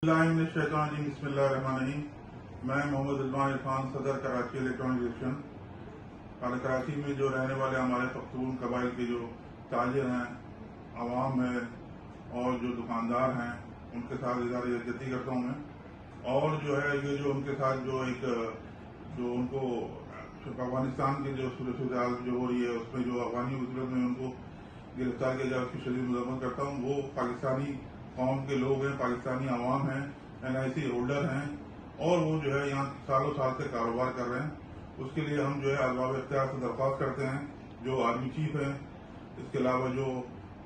بسم اللہ الرحمن الرحیم۔ میں محمد رضوان عرفان، صدر کراچی الیکٹرانک ایکشن۔ کراچی میں جو رہنے والے ہمارے پختون قبائل کے جو تاجر ہیں، عوام ہے اور جو دکاندار ہیں، ان کے ساتھ اظہار یکجہتی کرتا ہوں میں۔ اور جو ہے یہ جو ان کے ساتھ جو ان کو افغانستان کے جو صورتحال جو ہو رہی ہے، اس میں جو افغانی صورت میں ان کو گرفتار کیا جائے، اس کی شدید مذمت کرتا ہوں۔ وہ پاکستانی قوم کے لوگ ہیں، پاکستانی عوام ہیں، NIC ہولڈر ہیں، اور وہ جو ہے یہاں سالوں سال سے کاروبار کر رہے ہیں۔ اس کے لیے ہم جو ہے ارباب اختیار سے درخواست کرتے ہیں، جو آرمی چیف ہیں، اس کے علاوہ جو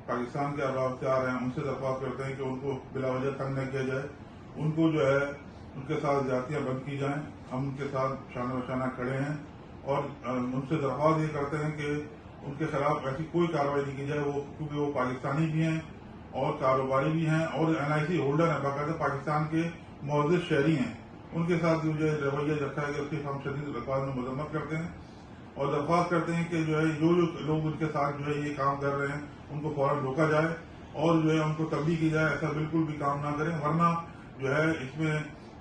پاکستان کے ارباب اختیار ہیں، ان سے درخواست کرتے ہیں کہ ان کو بلا وجہ تنگ نہ کیا جائے، ان کو جو ہے ان کے ساتھ زیادتیاں بند کی جائیں۔ ہم ان کے ساتھ شانہ بشانہ کھڑے ہیں اور ان سے درخواست یہ کرتے ہیں کہ ان کے خلاف ایسی کوئی کارروائی نہیں کی جائے، کیونکہ وہ پاکستانی بھی ہیں اور کاروباری بھی ہیں اور NIC ہولڈر ہیں، باقاعدہ پاکستان کے معزز شہری ہیں۔ ان کے ساتھ جو ہے رویہ رکھا ہے کہ اس کی ہم شدید الفاظ میں مذمت کرتے ہیں اور درخواست کرتے ہیں کہ جو ہے جو لوگ ان کے ساتھ جو ہے یہ کام کر رہے ہیں، ان کو فوراً روکا جائے اور جو ہے ان کو تنبیہ کی جائے ایسا بالکل بھی کام نہ کریں، ورنہ جو ہے اس میں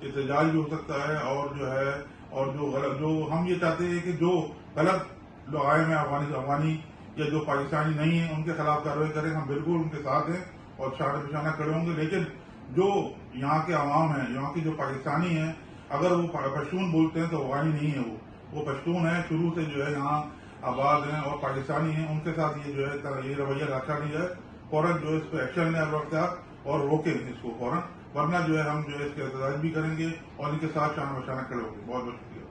احتجاج بھی ہو سکتا ہے۔ اور جو ہے جو ہم یہ چاہتے ہیں کہ جو غلط لوگ آئے ہیں افغانی یا جو پاکستانی نہیں ہیں، ان کے خلاف کارروائی کریں۔ ہم بالکل ان کے ساتھ ہیں اور شانہ بشانہ کھڑے ہوں گے، لیکن جو یہاں کے عوام ہیں، یہاں کے جو پاکستانی ہیں، اگر وہ پشتون بولتے ہیں تو افغانی نہیں ہے، وہ پشتون ہیں، شروع سے جو ہے یہاں آباد ہیں اور پاکستانی ہیں۔ ان کے ساتھ یہ جو ہے یہ رویہ رکھا نہیں جائے، فوراً جو ہے اس پہ ایکشن لیں اور روکیں اس کو فوراً، ورنہ جو ہے ہم جو ہے اس کے احتجاج بھی کریں گے اور ان کے ساتھ شانہ بشانہ کھڑے ہوں گے۔ بہت بہت شکریہ۔